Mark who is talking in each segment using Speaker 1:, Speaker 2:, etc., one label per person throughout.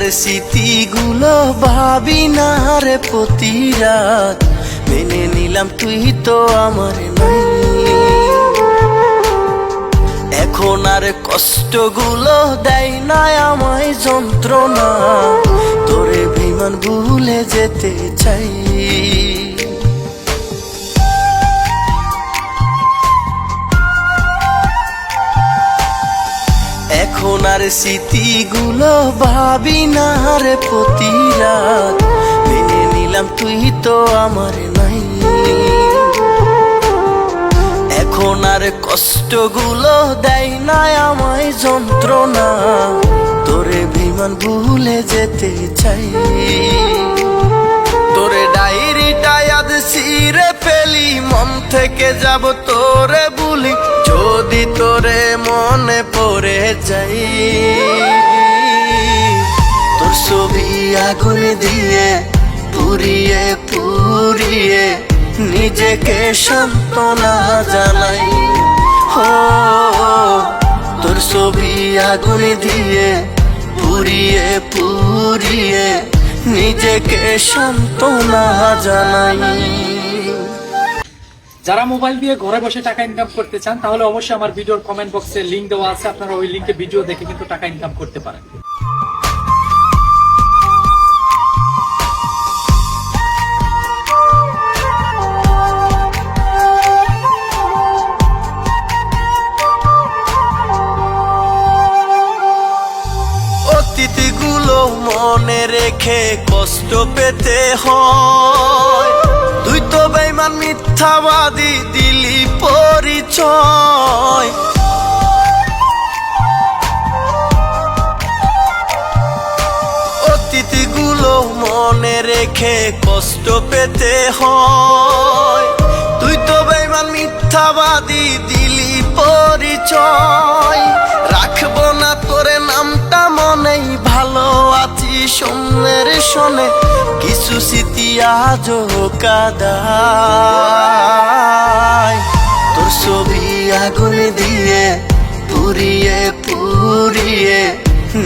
Speaker 1: আর স্মৃতিগুলো ভাবি না রে প্রতি রাত, মেনে নিলাম তুই তো আমার নাই। এখন আর কষ্টগুলো দেয় না আমায় যন্ত্রণা, তোরে বিমান ভুলে যেতে চাই। এখন আর স্মৃতিগুলো ভাবি না রে প্রতি রাত, মেনে নিলাম তুই তো আমার নাই। এখন আর কষ্টগুলো দেয় না আমায় যন্ত্রণা, তোরে বিমান ভুলে যেতে চাই। তোরে ডায়েরিটা ইয়াদ ছিঁড়ে ফেলি, মন থেকে যাব তোরে ভুলি, যদি তোরে মনে পড়ে যাই। তোর ছবি আগুন দিয়ে পুড়িয়ে পুড়িয়ে নিজেকে সান্ত্বনা জানাই। হো তোর ছবি আগুন দিয়ে পুড়িয়ে পুড়িয়ে নিজেকে সান্ত্বনা জানাই।
Speaker 2: যারা মোবাইল দিয়ে ঘরে বসে টাকা ইনকাম করতে চান তাহলে অবশ্যই আমার ভিডিওর কমেন্ট বক্সে লিংক দেওয়া আছে, আপনারা ওই লিংকে ভিডিও দেখে কিন্তু টাকা ইনকাম করতে পারেন।
Speaker 1: অতীতগুলো মনে রেখে কষ্ট পেতে হয়, তুই তো বেঈমান মিথ্যাবাদী দিলি পরিচয়। অতীতগুলো মনে রেখে কষ্ট পেতে হয়, তুই তো বেঈমান মিথ্যাবাদী দিলি পরিচয়। রাখবো না তোরে নামটা মনেই, ভালো আছি সোনের শোনে, কিছু স্মৃতি আজও কাদায়। তোর ছবি আগুন দিয়ে পুড়িয়ে পুড়িয়ে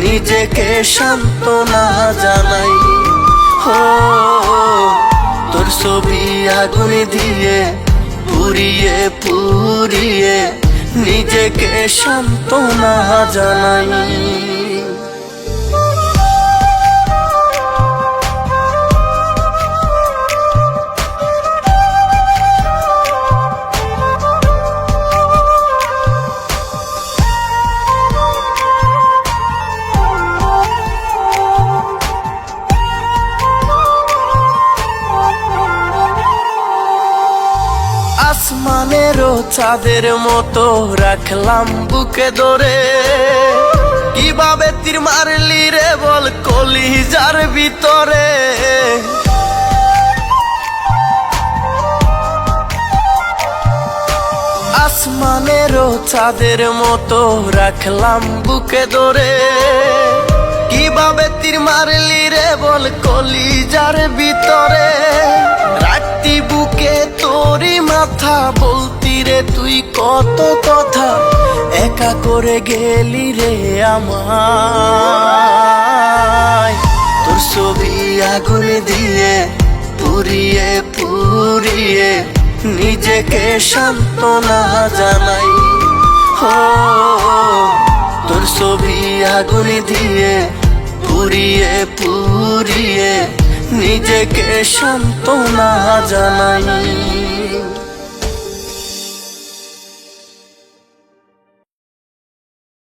Speaker 1: নিজেকে সান্ত্বনা জানাই। হো তোর ছবি আগুন দিয়ে পুড়িয়ে পুড়িয়ে নিজেকে সান্ত্বনা জানাই। আসমানেরও চাঁদের মতো রাখলাম বুকে ধরে, কিভাবে তীর মারলি রে বল কলিজার ভিতরে। আসমানেরও চাঁদের মতো রাখলাম বুকে ধরে, কিভাবে তীর মারলি রে বল কলিজার ভিতরে। রাখতি বুকে তোরি মাথা, বলতি রে তুই কত কথা, একা করে গেলি রে আমায়। তোর ছবি আগুন দিয়ে পুড়িয়ে পুড়িয়ে নিজেকে সান্ত্বনা জানাই। হো তোর ছবি আগুন দিয়ে পুড়িয়ে পুড়িয়ে নিজেকে সান্ত্বনা জানাই।